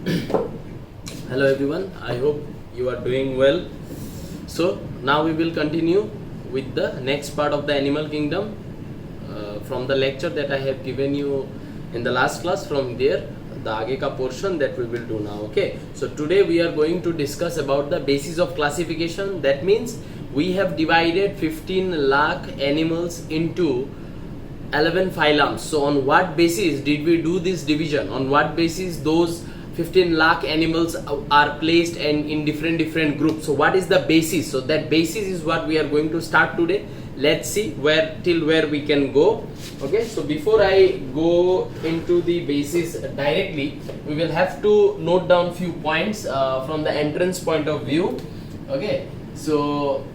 Hello everyone, I hope you are doing well. So now we will continue with the next part of the animal kingdom from the lecture that I have given you in the last class. From there the आगे का portion that we will do now. Okay, so today we are going to discuss about the basis of classification. That means we have divided 15 lakh animals into 11 phylums. So on what basis did we do this division? On what basis those 15 lakh animals are placed and in different groups? So what is the basis? So that basis is what we are going to start today. Let's see where we can go. Okay, so before I go into the basis directly, we will have to note down few points from the entrance point of view. Okay, so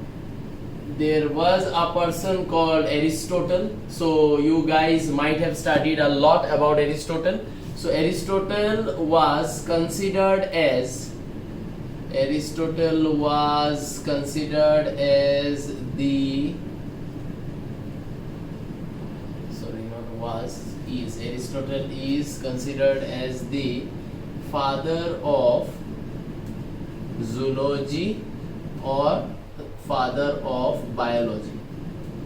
there was a person called Aristotle. So you guys might have studied a lot about Aristotle. So Aristotle was considered as the Aristotle is considered as the father of zoology or father of biology.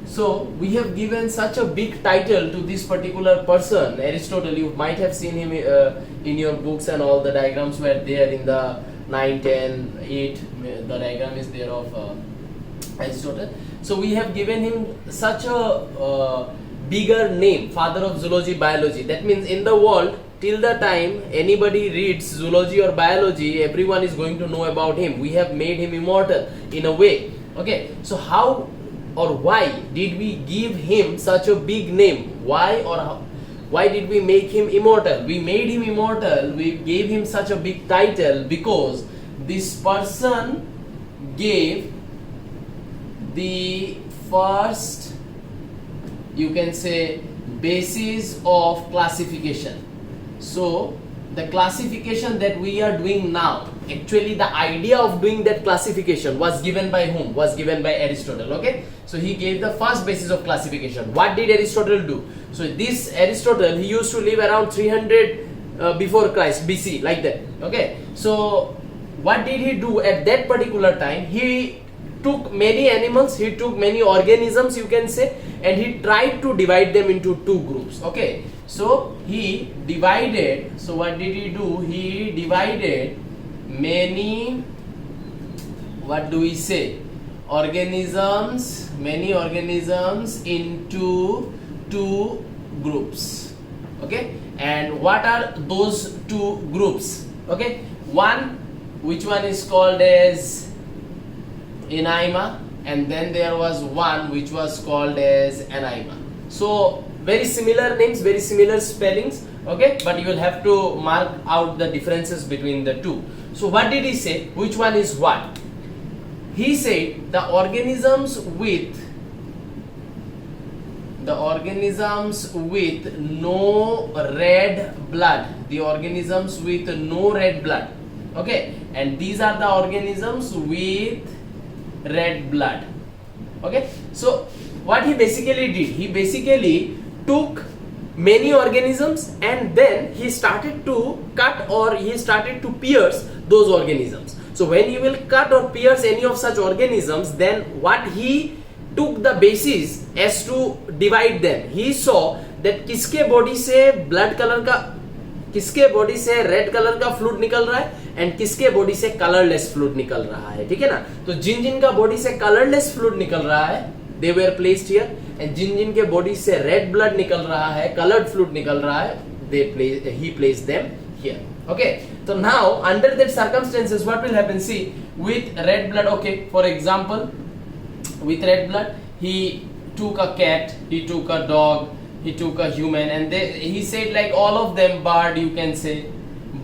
So we have given such a big title to this particular person, Aristotle. You might have seen him in your books, and all the diagrams were there in the 9, 10, 8. The diagram is there of Aristotle. So we have given him such a bigger name, father of zoology, biology. That means in the world, till the time anybody reads zoology or biology, everyone is going to know about him. We have made him immortal in a way. Okay, so how or why did we give him such a big name? Why did we make him immortal? We made him immortal, we gave him such a big title because this person gave the first, you can say, basis of classification. So the classification that we are doing now, actually the idea of doing that classification was given by whom? Was given by Aristotle. Okay, so he gave the first basis of classification. What did Aristotle do? So this Aristotle, he used to live around 300 before Christ, BC, like that. Okay, so what did he do at that particular time? He took many animals, he took many organisms, you can say, and he tried to divide them into two groups. Okay, so he divided, so what did he do? He divided many, what do we say, many organisms into two groups. Okay, and what are those two groups? Okay, which one is called as Anaima, and then there was one which was called as Anaima. So very similar names, very similar spellings. Okay, but you will have to mark out the differences between the two. So what did he say? Which one is what? He said the organisms with no red blood. The organisms with no red blood. Okay, and these are the organisms with red blood. Okay, so what he basically did, he basically took many organisms and then he started to cut, or he started to pierce those organisms. So when you will cut or pierce any of such organisms, then what he took the basis as to divide them, he saw that किसके body से blood colour का, किसके body से red colour का fluid निकल रहा है and किसके बॉडी से कलरलेस फ्लूइड निकल रहा है. ठीक है ना. तो जिन का बॉडी से कलरलेस फ्लूइड निकल रहा है, they were placed here, and जिन के बॉडी से रेड ब्लड निकल रहा है, कलर्ड फ्लूइड निकल रहा है, he placed them here. Okay, so now under that circumstances what will happen? See, with red blood, okay, for example, with red blood he took a cat, he took a dog, he took a human, and he said like all of them, bird, you can say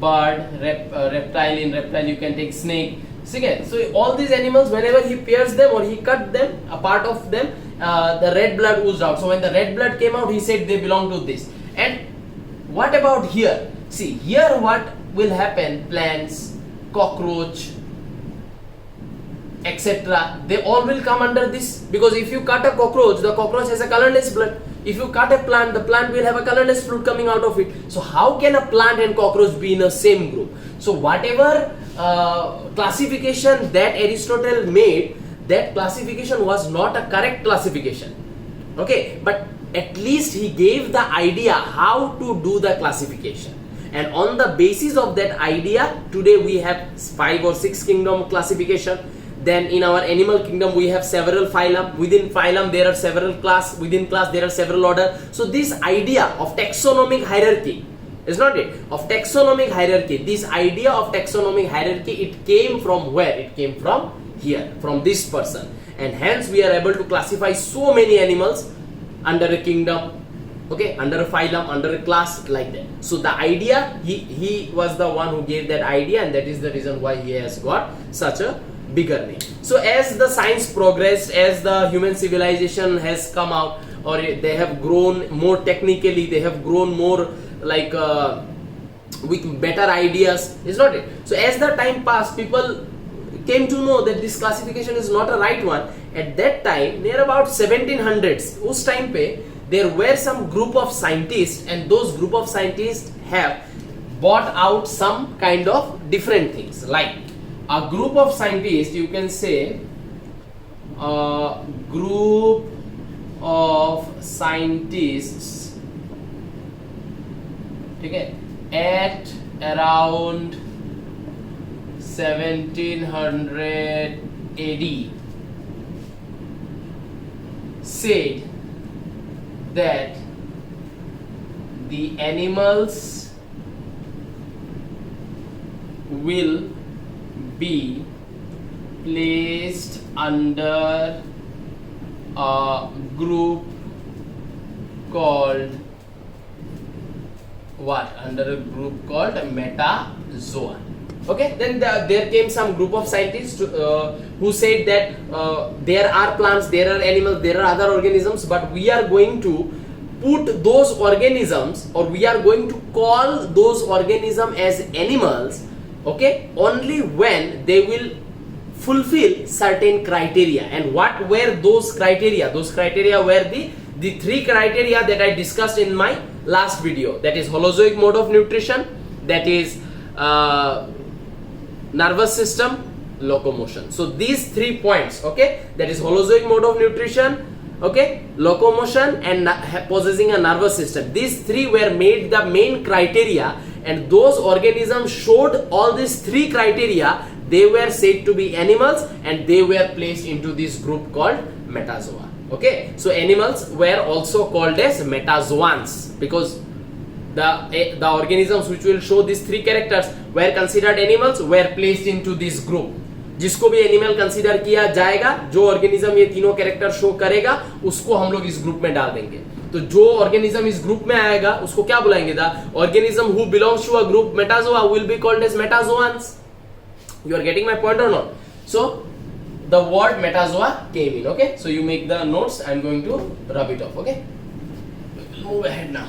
bird, reptile, in reptile you can take snake. So all these animals, whenever he pierced them or he cut them, a part of them, the red blood oozed out. So when the red blood came out, he said they belong to this. And what about here? See, here what will happen? Plants, cockroach, etc. They all will come under this, because if you cut a cockroach, the cockroach has a colorless blood. If you cut a plant, the plant will have a colorless fruit coming out of it. So how can a plant and cockroach be in the same group? So whatever classification that Aristotle made, that classification was not a correct classification. Okay, but at least he gave the idea how to do the classification. And on the basis of that idea, today we have 5 or 6 kingdom classification. Then in our animal kingdom we have several phylum. Within phylum there are several class. Within class there are several order. So this idea of taxonomic hierarchy, is not it? Of taxonomic hierarchy. This idea of taxonomic hierarchy, it came from where? It came from here, from this person. And hence we are able to classify so many animals under a kingdom, okay, under a phylum, under a class, like that. So the idea, he was the one who gave that idea, and that is the reason why he has got such a bigger name. So as the science progressed, as the human civilization has come out, or they have grown more technically, they have grown more like with better ideas, is not it? So as the time passed, people came to know that this classification is not a right one. At that time, near about 1700s, उस time पे there were some group of scientists, and those group of scientists have brought out some kind of different things. Like a group of scientists, you can say a group of scientists, okay, at around 1700 AD said that the animals will be placed under a group called what? Under a group called metazoa. Okay, then there came some group of scientists who said that there are plants, there are animals, there are other organisms, but we are going to put those organisms, or we are going to call those organisms as animals, okay, only when they will fulfill certain criteria. And what were those criteria? Those criteria were the 3 criteria that I discussed in my last video. That is holozoic mode of nutrition, that is nervous system, locomotion. So these 3 points, okay, that is holozoic mode of nutrition, okay, locomotion, and possessing a nervous system. These 3 were made the main criteria, and those organisms showed all these 3 criteria. They were said to be animals, and they were placed into this group called metazoa. Okay, so animals were also called as metazoans because the organisms which will show these 3 characters were considered animals, were placed into this group. जिसको भी animal consider किया जाएगा, जो organism ये तीनों character show करेगा, उसको हम लोग इस ग्रुप में डाल देंगे. तो जो ऑर्गेनिज्म इस ग्रुप में आएगा उसको क्या बुलाएंगे? The organism who belongs to a group metazoa will be called as metazoans. You are getting my point or not? So the word metazoa came in. Okay, so you make the notes. I'm going to rub it off. Okay, we'll move ahead now.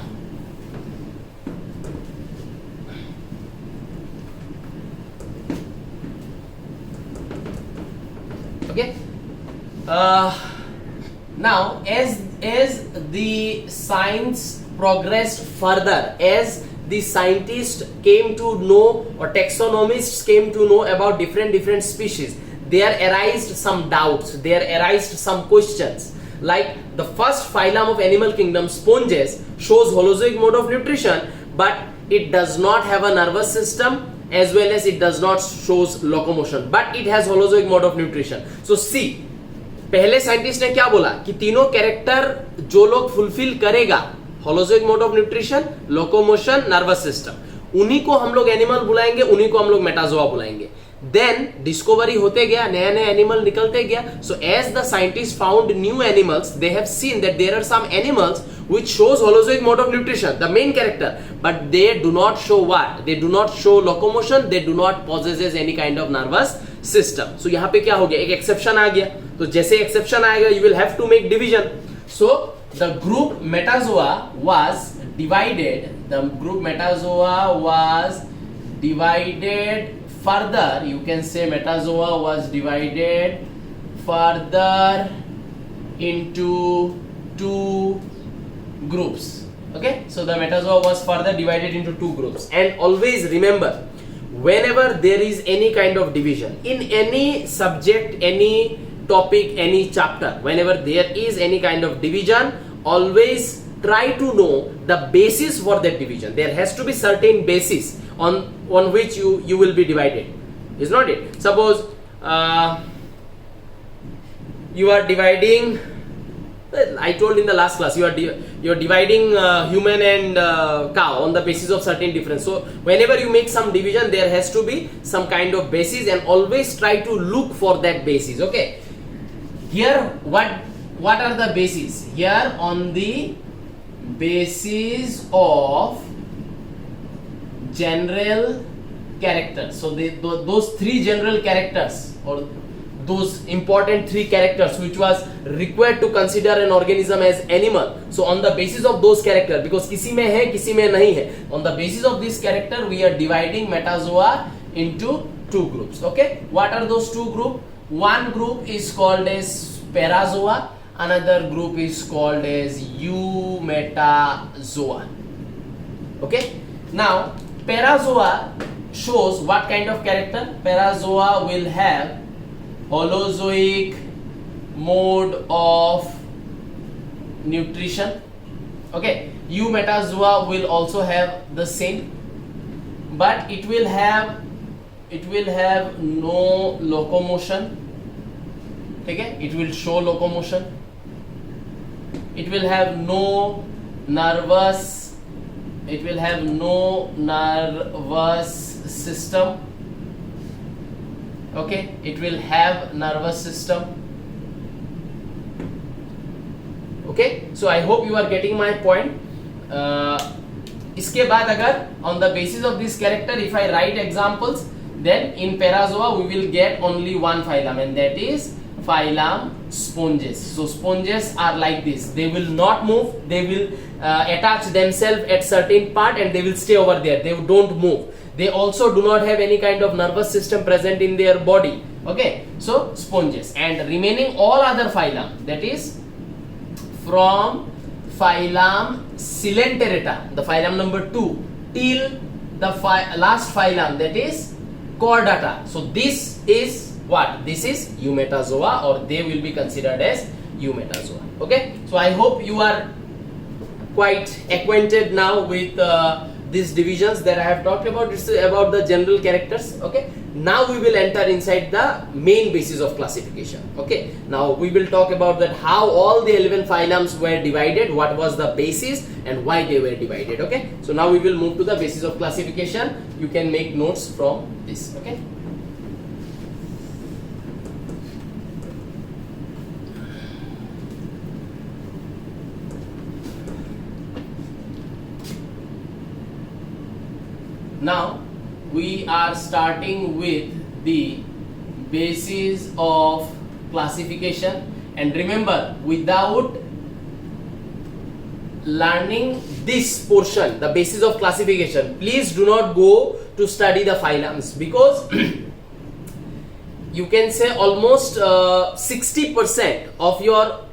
Okay, now as the science progressed further, as the scientists came to know, or taxonomists came to know about different species, there arised some doubts, there arised some questions. Like the first phylum of animal kingdom, sponges, shows holozoic mode of nutrition, but it does not have a nervous system, as well as it does not shows locomotion, but it has holozoic mode of nutrition. So see, पहले scientist ने क्या बोला कि तीनों character जो लोग fulfil करेगा, holozoic mode of nutrition, locomotion, nervous system, उन्हीं को हम लोग एनिमल बुलाएंगे, उन्हीं को हम लोग मेटाजोआ बुलाएंगे. देन डिस्कवरी होते गया, नया नया एनिमल निकलते गया. So as the scientist found new animals, they have seen that there are some animals which shows holozoic mode of nutrition, the main character, but they do not show what? They do not show locomotion, they do not possesses any kind of nervous system. So यहाँ पे क्या हो गया? एक exception आ गया. तो जैसे exception आएगा, you will have to make division. So the group metazoa was divided. The group metazoa was divided further. You can say metazoa was divided further into 2 groups. Okay, so the metazoa was further divided into 2 groups. And always remember, whenever there is any kind of division in any subject, any topic, any chapter, whenever there is any kind of division, always try to know the basis for that division. There has to be certain basis on which you will be divided, is not it? Suppose you are dividing, I told in the last class, you are dividing human and cow on the basis of certain difference. So whenever you make some division, there has to be some kind of basis, and always try to look for that basis. Okay, here what are the bases? Here, on the basis of general characters. So those 3 general characters, or those important 3 characters which was required to consider an organism as animal. So on the basis of those characters, because किसी में है किसी में नहीं है, on the basis of this character we are dividing metazoa into 2 groups. Okay, what are those 2 groups? One group is called as parazoa, another group is called as eumetazoa. Okay, now parazoa shows what kind of character? Parazoa will have Holozoic mode of nutrition. Okay, eumetazoa will also have the same, but it will have no locomotion. Okay, it will show locomotion. It will have no nervous system. Okay, it will have nervous system. Okay, so I hope you are getting my point. इसके बाद अगर on the basis of this character, if I write examples, then in parazoa we will get only one phylum, and that is phylum sponges. So sponges are like this. They will not move. They will attach themselves at certain part, and they will stay over there. They don't move. They also do not have any kind of nervous system present in their body. Okay, so sponges. And remaining all other phylum, that is from phylum Coelenterata, the phylum number 2, till the last phylum, that is Chordata. So this is what? This is eumetazoa, or they will be considered as eumetazoa. Okay, so I hope you are quite acquainted now with these divisions that I have talked about. This is about the general characters. Okay, now we will enter inside the main basis of classification. Okay, now we will talk about that how all the 11 phylums were divided, what was the basis, and why they were divided. Okay, so now we will move to the basis of classification. You can make notes from this. Okay. Now we are starting with the basis of classification, and remember, without learning this portion, the basis of classification, please do not go to study the phylums, because you can say almost 60% of your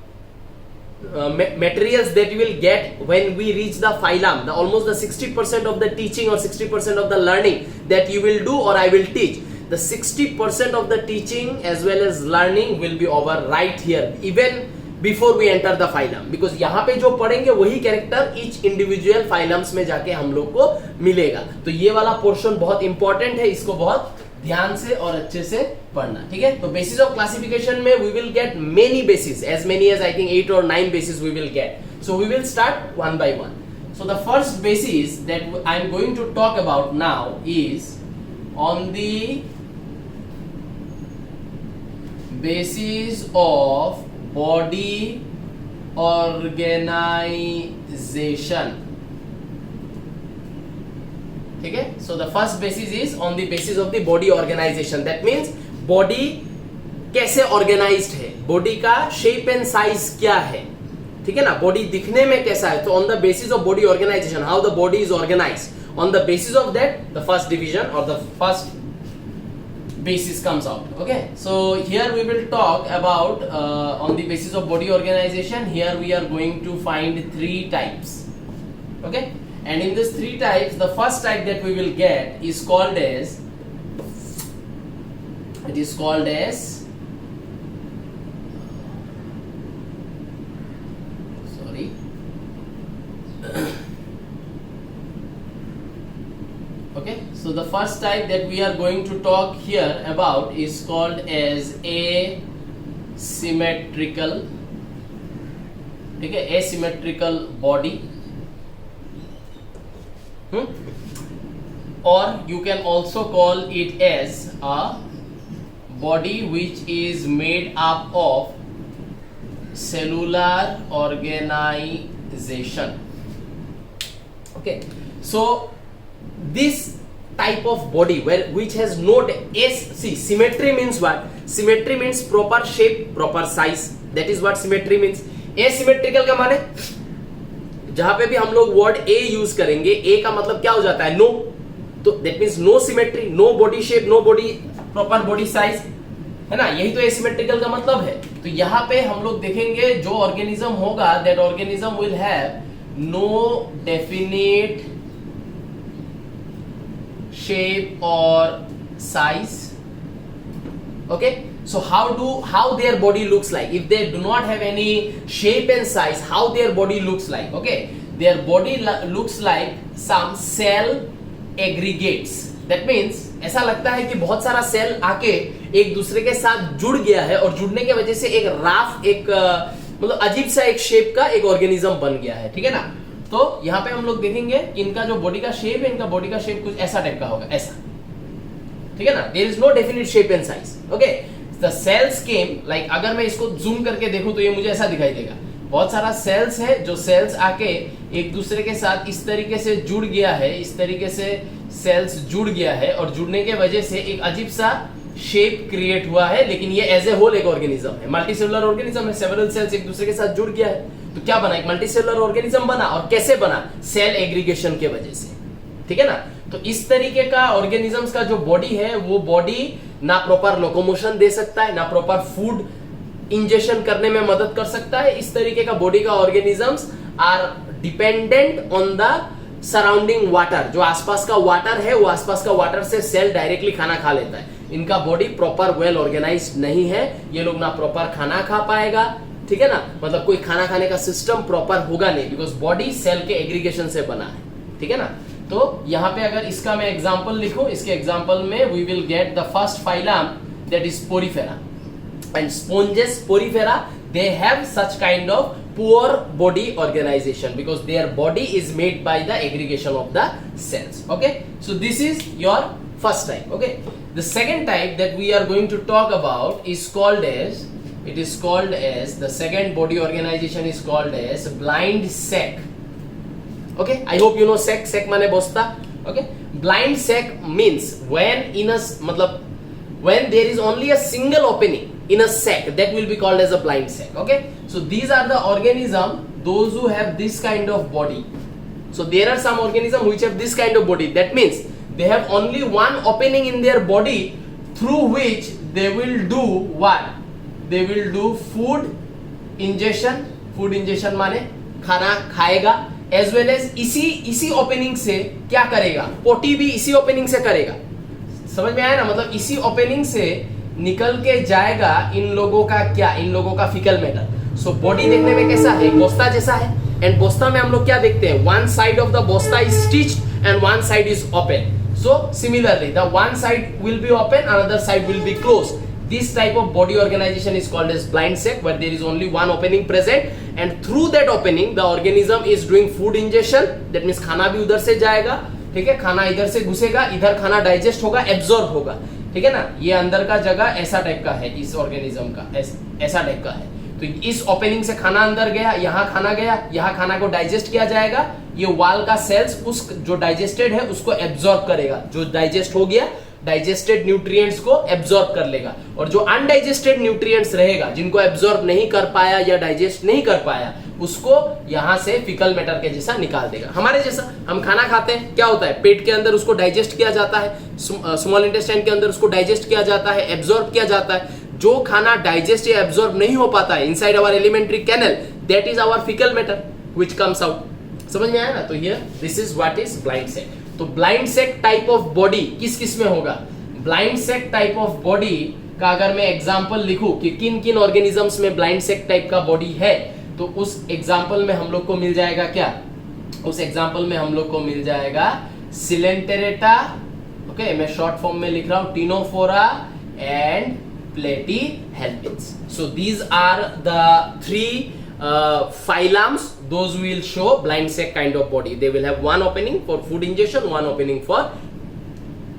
materials that you will get when we reach the phylum, almost the 60% of the teaching or 60% of the learning that you will do or I will teach, the 60% of the teaching as well as learning will be over right here, even before we enter the phylum, because यहाँ पे जो पढ़ेंगे वही character each individual phylums में जाके हम लोग को मिलेगा. तो ये वाला पोर्शन बहुत इंपॉर्टेंट है, इसको बहुत ध्यान से और अच्छे से पढ़ना. ठीक है, तो बेसिस ऑफ क्लासिफिकेशन में we will get many bases, as many as I think 8 or 9 bases we will get. So we will start one by one. So the first basis that I am going to talk about now is on the basis of body organization. Okay, so the first basis is on the basis of the body organization. That means body कैसे organized है, body का shape and size क्या है, ठीक है ना, body दिखने में कैसा है. तो on the basis of body organization, how the body is organized, on the basis of that, the first division or the first basis comes out. Okay, so here we will talk about on the basis of body organization. Here we are going to find 3 types. Okay, and in these 3 types, the first type that we will get is called as, it is called as, sorry, okay, so the first type that we are going to talk here about is called as asymmetrical. Okay, asymmetrical body, or you can also call it as a body which is made up of cellular organization. Okay, so this type of body which has no see, symmetry means what? Symmetry means proper shape, proper size. That is what symmetry means. Asymmetrical का माने, जहां पे भी हम लोग word a use करेंगे, ए का मतलब क्या हो जाता है? नो. तो that means no symmetry, no body shape, no body proper body size, है ना? यही तो एसिमेट्रिकल का मतलब है. तो यहाँ पे हम लोग देखेंगे जो ऑर्गेनिज्म होगा, that organism will have no definite shape or size. Okay, so how their body looks like? If they do not have any shape and size, how their body looks like? Okay, their body looks like some cell aggregates. That means ऐसा लगता है कि बहुत सारा cell आके एक दूसरे के साथ जुड़ गया है, और जुड़ने के वजह से एक राफ, एक मतलब अजीब सा एक शेप का एक ऑर्गेनिज्म बन गया है. ठीक है ना? तो यहाँ पे हम लोग देखेंगे कि इनका जो बॉडी का शेप है, इनका बॉडी का शेप कुछ ऐसा टाइप का होगा, ऐसा. ठीक है ना? There is no definite shape and size. Okay, the cells came like, अगर मैं इसको जूम करके देखूं तो ये मुझे ऐसा दिखाई देगा. बहुत सारा सेल्स है, जो सेल्स आके एक दूसरे के साथ इस तरीके से जुड़ गया है, इस तरीके से सेल्स जुड़ गया है, और जुड़ने के वजह से एक अजीब सा शेप क्रिएट हुआ है. लेकिन ये एज ए होल एक ऑर्गेनिज्म है, मल्टीसेलुलर ऑर्गेनिज्म है. सेवरल सेल्स एक दूसरे के साथ जुड़ गया है, तो क्या बना? एक मल्टीसेलुलर ऑर्गेनिज्म बना. और कैसे बना? सेल एग्रीगेशन के वजह से. ठीक है ना? तो इस तरीके का ऑर्गेनिजम्स का जो बॉडी है, वो बॉडी ना प्रॉपर लोकोमोशन दे सकता है, ना प्रॉपर फूड इंजेक्शन करने में मदद कर सकता है. इस तरीके का बॉडी का organisms are dependent on the surrounding water. जो आसपास का वाटर है, वो आसपास का वाटर से सेल डायरेक्टली खाना खा लेता है. इनका बॉडी प्रॉपर वेल ऑर्गेनाइज्ड नहीं है. ये लोग ना प्रॉपर खाना खा पाएगा. ठीक है ना? मतलब कोई खाना खाने का सिस्टम प्रॉपर होगा नहीं, बिकॉज बॉडी सेल के एग्रीगेशन से बना है. ठीक है ना? तो यहाँ पे अगर इसका मैं एग्जांपल लिखूं, इसके एग्जांपल में we will get the first phylum, that is Porifera. And sponges, Porifera, they have such kind of poor body organization because their body is made by the aggregation of the cells. Okay, so this is your first type. Okay, the second type that we are going to talk about is called as, it is called as, the second body organization is called as blind sac. Okay, I hope you know sac. Sac माने बोस्ता. Okay, blind sac means when in a, मतलब when there is only a single opening in a sac, that will be called as a blind sac. Okay, so these are the organism, those who have this kind of body. So there are some organism which have this kind of body. That means they have only one opening in their body through which they will do what? They will do food ingestion. Food ingestion माने खाना खाएगा, as well as इसी opening से क्या करेगा? पोटी भी इसी opening से करेगा. समझ में आया ना? मतलब इसी ओपनिंग से निकल के जाएगा इन लोगों का क्या? इन लोगों का फीकल मैटर. सो बॉडी देखने में कैसा है? बोस्ता जैसा है. एंड बोस्ता में हम लोग क्या देखते हैं? वन साइड ऑफ द बोस्ता is stitched and one side is open. So similarly the one side will be open, another side will be closed. This type of body organization is called as blind sac, where there is only one opening present, and through that opening the organism is doing food ingestion. That means खाना भी उधर से जाएगा. ठीक है, खाना इधर से घुसेगा, इधर खाना डाइजेस्ट होगा, एब्जॉर्ब होगा. ठीक है ना? ये अंदर का जगह ऐसा टाइप का है, इस ऑर्गेनिज्म का ऐसा टाइप का है. तो इस ओपनिंग से खाना अंदर गया, यहाँ खाना गया, यहाँ खाना को डाइजेस्ट किया जाएगा. ये वाल का सेल्स उस जो डाइजेस्टेड है उसको एब्जॉर्ब करेगा. जो डाइजेस्ट हो गया, डाइजेस्टेड न्यूट्रिएंट्स को एब्जॉर्ब कर लेगा. और जो अनडाइजेस्टेड न्यूट्रिएंट्स रहेगा, जिनको एब्जॉर्ब नहीं कर पाया या डाइजेस्ट नहीं कर पाया, उसको यहाँ से फीकल मैटर के जैसा निकाल देगा। हमारे जैसा हम खाना खाते हैं, क्या होता है, पेट के अंदर उसको डाइजेस्ट किया जाता है, स्मॉल इंटेस्टाइन के अंदर उसको डाइजेस्ट किया जाता है, एब्जॉर्ब किया जाता है। जो खाना डाइजेस्ट या एब्जॉर्ब नहीं हो पाता है inside our alimentary canal, that is our faecal matter which comes out. समझ में आया ना? तो here this is what is blind sac. तो blind sac type of body किस किस में होगा? Blind sac type of body का अगर मैं एग्जांपल लिखूं कि किन किन ऑर्गेनिजम्स में ब्लाइंड सैक टाइप का बॉडी है, तो उस एग्जांपल में हम लोग को मिल जाएगा क्या? उस एग्जांपल में हम लोग को मिल जाएगा सिलेंटेरेटा, ओके, मैं शॉर्ट फॉर्म में लिख रहा हूं, ctenophora and platyhelminthes. So these are the three phylums, those will show blind sac kind of body. They will have one opening for food ingestion, one opening for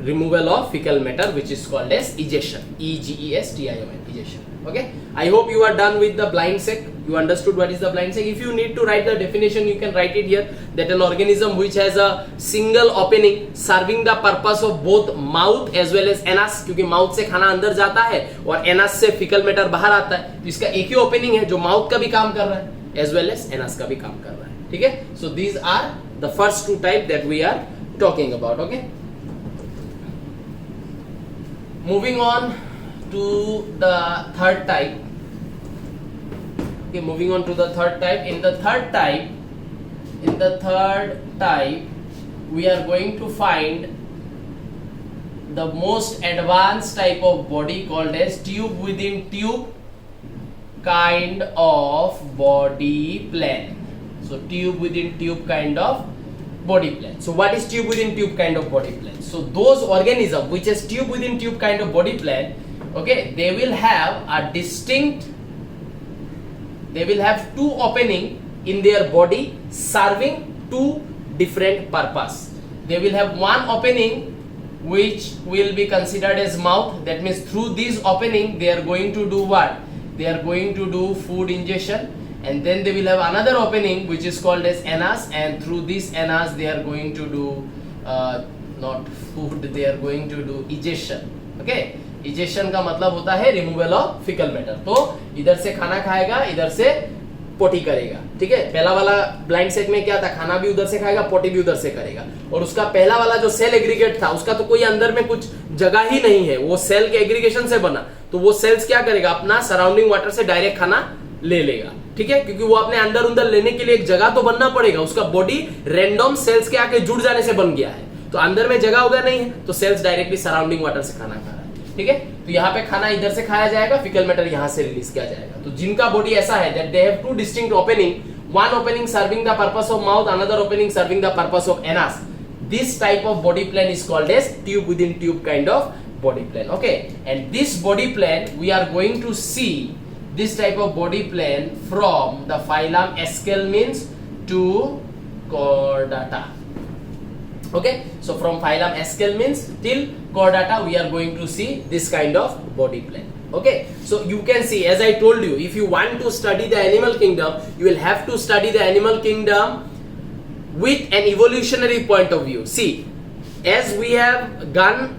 removal of fecal matter, which is called as egestion. egestion, egestion. Okay, I hope you are done with the blind sac. You understood what is the blind sac. If you need to write the definition, you can write it here, that an organism which has a single opening serving the purpose of both mouth as well as anus, क्योंकि mouth से खाना अंदर जाता है और anus से fecal matter बाहर आता है, तो इसका एक ही ओपनिंग है जो mouth का भी काम कर रहा है as well as anus का भी काम कर रहा है। ठीक है, so these are the first two type that we are talking about. Okay, moving on to the third type. Okay, moving on to the third type. In the third type, we are going to find the most advanced type of body called as tube within tube kind of body plan. So tube within tube kind of body plan. So what is tube within tube kind of body plan? So those organisms which has tube within tube kind of body plan, okay, they will have a distinct, they will have two opening in their body serving two different purpose. They will have one opening which will be considered as mouth. That means through this opening they are going to do what? They are going to do food ingestion. And then they will have another opening which is called as anus, and through this anus they are going to do not food, they are going to do egestion. Okay, egestion का मतलब होता है removal of faecal matter. तो इधर से खाना खाएगा, इधर से पोटी करेगा। ठीक है, पहला वाला ब्लाइंड सेक में क्या था, खाना भी उधर से खाएगा, पोटी भी उधर से करेगा। और उसका पहला वाला जो सेल एग्रीगेट था उसका तो कोई अंदर में कुछ जगह ही नहीं है, वो सेल के एग्रीगेशन से बना, तो वो सेल्स क्या करेगा, अपना सराउंडिंग वाटर से डायरेक्ट खाना ले लेगा। ठीक है, क्योंकि वो अपने अंदर लेने के लिए एक जगह तो बनना पड़ेगा, उसका बॉडी रैंडम सेल्स के आके जुड़ जाने से बन गया है, तो अंदर में जगह उधर नहीं है, तो सेल्स डायरेक्टली सराउंडिंग वाटर से खाना खा रहा है। ठीक है, तो यहाँ पे खाना इधर से खाया जाएगा, फीकल मैटर यहाँ से रिलीज किया जाएगा। तो जिनका बॉडी ऐसा है that they have two distinct opening, one opening serving the purpose of mouth, another opening serving the purpose of anus, this type of body plan is called as tube within tube kind of body plan. Okay, and this body plan we are going to see this type of body plan from the phylum Aschelminthes to Chordata. Okay, so from phylum Aschelminthes till Chordata we are going to see this kind of body plan. Okay, so you can see, as I told you, if you want to study the animal kingdom, you will have to study the animal kingdom with an evolutionary point of view. See, as we have gone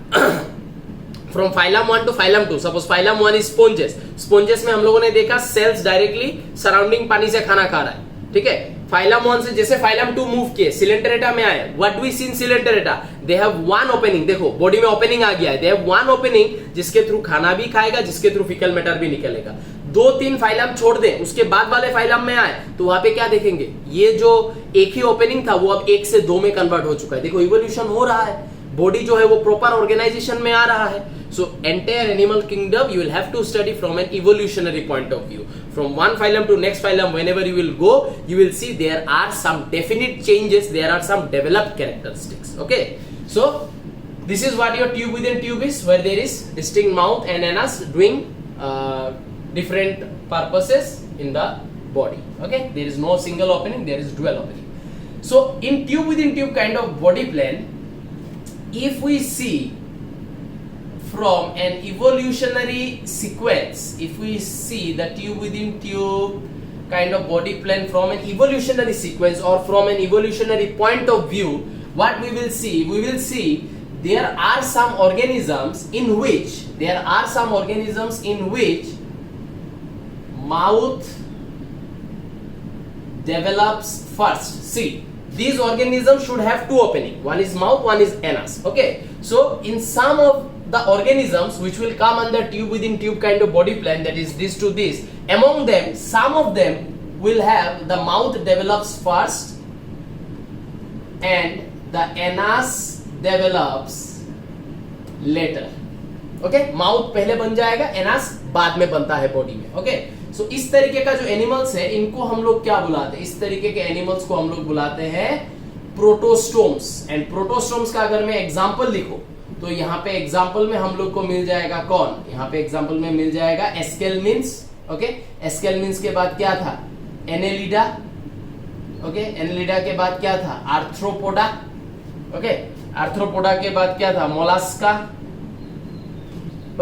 from phylum 1 to phylum 2, suppose phylum 1 is sponges. Sponges में हम लोगों ने देखा sales directly surrounding पानी से खाना खा रहा है। ठीक है, phylum 1 से जैसे phylum 2 मूव किए, सिलेंटेरेटा में आए, what we see in coelenterata, they have one opening, देखो बॉडी में ओपनिंग आ गया है, दे हैव वन ओपनिंग जिसके थ्रू खाना भी खाएगा, जिसके थ्रू फीकल मैटर भी निकलेगा। 2-3 फाइलम छोड़ दें, उसके बाद वाले फाइलम में आए तो वहां पे क्या देखेंगे, ये जो एक ही ओपनिंग था वो अब 1 से 2 में कन्वर्ट हो चुका है। देखो इवोल्यूशन हो रहा है, बॉडी जो है वो प्रॉपर ऑर्गेनाइजेशन में आ रहा है। So entire animal kingdom you will have to study from an evolutionary point of view, from one phylum to next phylum, whenever you will go you will see there are some definite changes, there are some developed characteristics. Okay, so this is what your tube within tube is, where there is distinct mouth and anus doing different purposes in the body. Okay, there is no single opening, there is dual opening. So in tube within tube kind of body plan, if we see from an evolutionary sequence, if we see the tube within tube kind of body plan from an evolutionary sequence or from an evolutionary point of view, what we will see there are some organisms in which mouth develops first. See, these organisms should have two opening. One is mouth, one is anus. Okay, so in some of the organisms which will come under tube within tube kind of body plan, that is this to this, among them some of them will have the mouth develops first and the anus develops later. Okay, mouth पहले बन जाएगा, एनास बाद में बनता है body में. Okay, सो इस तरीके का जो एनिमल्स है इनको हम लोग क्या बुलाते हैं? इस तरीके के एनिमल्स को हम लोग बुलाते हैं प्रोटोस्टोम्स. एंड प्रोटोस्टोम्स का अगर मैं एग्जांपल लिखूं तो यहाँ पे एग्जांपल में हम लोग को मिल जाएगा कौन? यहाँ पे एग्जांपल में मिल जाएगा एस्केलमिन्स. ओके, एस्केलमिन्स के बाद क्या था? एनेलिडा. ओके, एनेलिडा के बाद क्या था? आर्थ्रोपोडा. ओके, आर्थ्रोपोडा के बाद क्या था? Mollusca.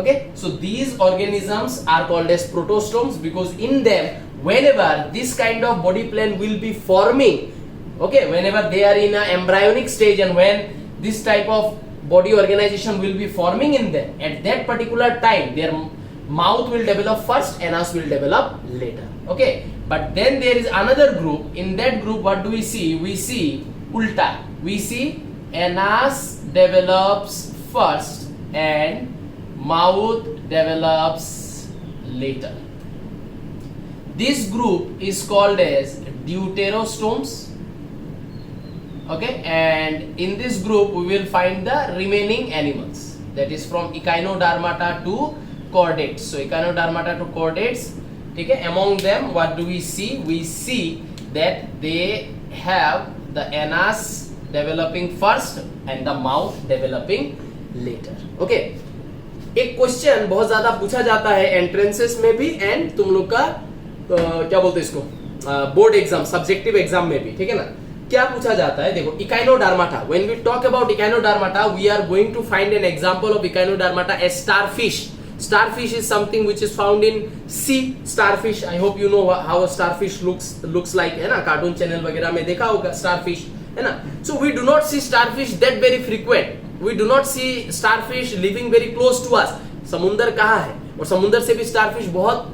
Okay, so these organisms are called as protostomes because in them whenever this kind of body plan will be forming, okay, whenever they are in a embryonic stage and when this type of body organization will be forming in them, at that particular time their mouth will develop first, anus will develop later. Okay, but then there is another group. In that group what do we see? We see ulta. We see anus develops first and mouth develops later. This group is called as deuterostomes. Okay, and in this group we will find the remaining animals, that is from echinodermata to chordates. So echinodermata to chordates, ठीक है. Among them what do we see? We see that they have the anus developing first and the mouth developing later. Okay, एक question बहुत ज्यादा पूछा जाता है entrances में भी एंड तुम लोग का क्या बोलते हैं इसको, बोर्ड एग्जाम, सब्जेक्टिव एग्जाम में भी, ठीक है ना. क्या पूछा जाता है? देखो, Echinodermata. When we talk about Echinodermata we are going to find an example of Echinodermata as starfish. Starfish is something which is found in sea. Starfish, I hope you know how a starfish looks like, है ना. Cartoon channel वगैरह में देखा होगा starfish, है ना. So we do not see starfish that very frequent. We do not see starfish living very close to us. समुंदर कहाँ है? और समुंदर से भी starfish बहुत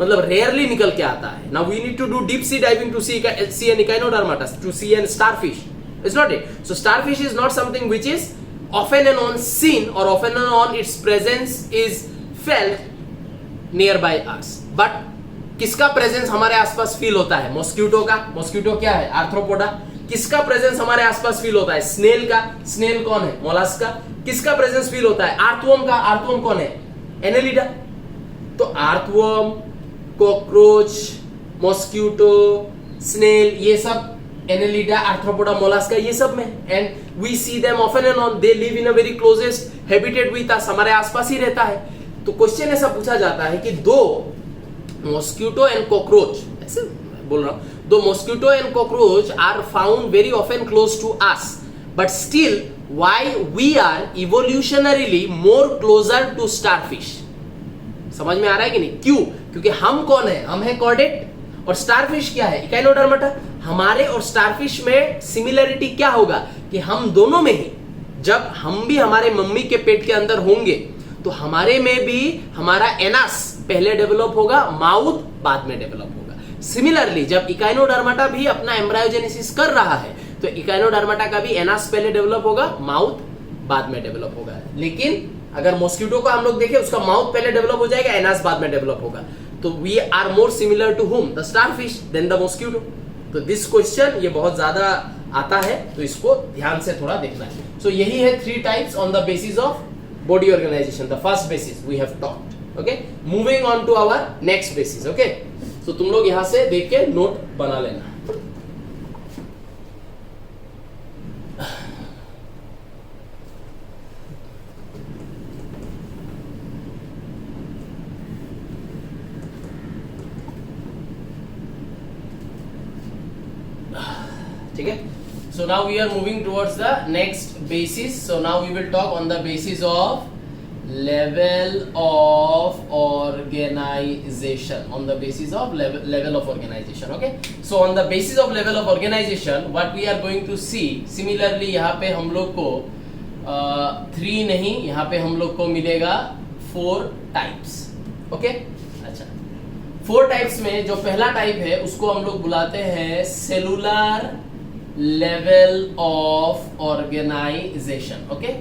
मतलब rarely निकल के आता है. Now we need to do deep sea diving to see an echinodermata, to see an starfish. It's not it. So starfish is not something which is often and on seen or often and on its presence is felt nearby us. But किसका presence हमारे आसपास feel होता है? Mosquito का. Mosquito क्या है? Arthropoda. किसका presence हमारे आसपास फील होता है? स्नेल का. स्नेल कौन है? मोलास्का. किसका प्रेजेंस फील होता है? आर्थवर्म का. आर्थवर्म कौन है? एनेलिडा. तो आर्थवर्म, कॉकरोच, मॉस्किटो, स्नेल, ये सब एनेलिडा, आर्थ्रोपोडा, मोलास्का, ये सब में. And we see them often and on. They live in a very closest habitat with us. हमारे आसपास ही रहता है. तो क्वेश्चन ऐसा पूछा जाता है कि दो मॉस्किटो एंड कॉकरोच, ऐसे बोल रहा हूं, दो mosquito and cockroach are found very often close to us, but still why we are evolutionarily more closer to starfish. समझ में आ रहा है कि नहीं? क्यों? क्योंकि हम कौन है? हम है कॉर्डेट. और स्टारफिश क्या है? इकाइनोडर्माटा. हमारे और स्टारफिश में सिमिलरिटी क्या होगा कि हम दोनों में ही, जब हम भी हमारे मम्मी के पेट के अंदर होंगे तो हमारे में भी हमारा एनास पहले डेवलप होगा, माउथ बाद में डेवलप होगा. सिमिलरली जब इकाइनोडर्माटा भी अपना एम्ब्रायोजेनेसिस कर रहा है तो इकाइनोडर्माटा का भी एनास पहले डेवलप होगा, माउथ बाद में डेवलप होगा. लेकिन अगर मॉस्किटो को हम लोग देखें, उसका माउथ पहले डेवलप हो जाएगा, एनास बाद में डेवलप होगा. तो we are more similar to whom? The starfish then the mosquito. तो दिस क्वेश्चन ये बहुत ज्यादा आता है, तो इसको ध्यान से थोड़ा देखना है. सो यही है 3 types on the basis of body organization. The first basis we have talked. Okay, moving on to our next basis. Okay, so तुम लोग यहां से देख के नोट बना लेना. ठीक है. So now we are moving towards the next basis. So now we will talk on the basis of level of organization. On the basis of level of organization. Okay. So on the basis of level of organization, what we are going to see. Similarly, यहाँ पे हम लोग को 3 नहीं, यहाँ पे हम लोग को मिलेगा 4 types. Okay. अच्छा. 4 टाइप्स में जो पहला टाइप है उसको हम लोग बुलाते हैं cellular level of organisation. Okay,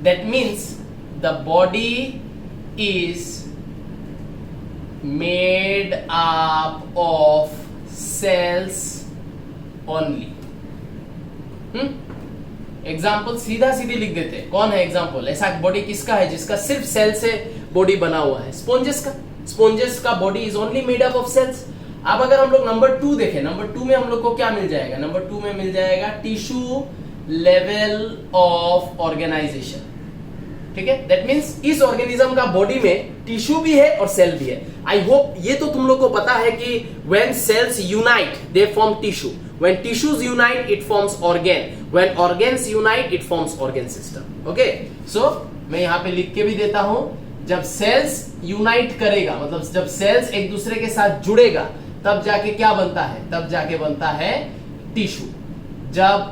that means the body is made up of cells only. Example सीधा सीधी लिख देते हैं. कौन है एग्जाम्पल? ऐसा बॉडी किसका है जिसका सिर्फ सेल से बॉडी बना हुआ है? स्पॉन्जेस का. स्पॉन्जेस का body is only made up of cells. अब अगर हम लोग नंबर 2 देखें, नंबर 2 में हम लोग को क्या मिल जाएगा? नंबर 2 में मिल जाएगा टिश्यू लेवल ऑफ ऑर्गेनाइजेशन. ठीक है, दैट मीन्स इस ऑर्गेनिज्म का बॉडी में टिश्यू भी है और सेल भी है. आई होप ये तो तुम लोग को पता है कि when cells unite they form tissue. When tissues unite, it forms organ. When organs unite, it forms organ system. Okay? So मैं यहाँ पे लिख के भी देता हूँ, जब सेल्स यूनाइट करेगा, मतलब जब सेल्स एक दूसरे के साथ जुड़ेगा, तब जाके क्या बनता है? तब जाके बनता है टिश्यू. जब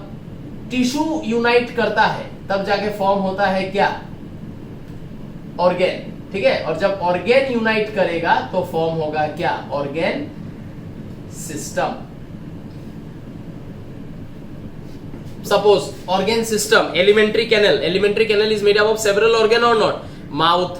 टिश्यू यूनाइट करता है, तब जाके फॉर्म होता है क्या? ऑर्गेन. ठीक है, और जब ऑर्गेन यूनाइट करेगा तो फॉर्म होगा क्या? Organ system. Suppose organ system, alimentary canal is made up of several organ or not? Mouth,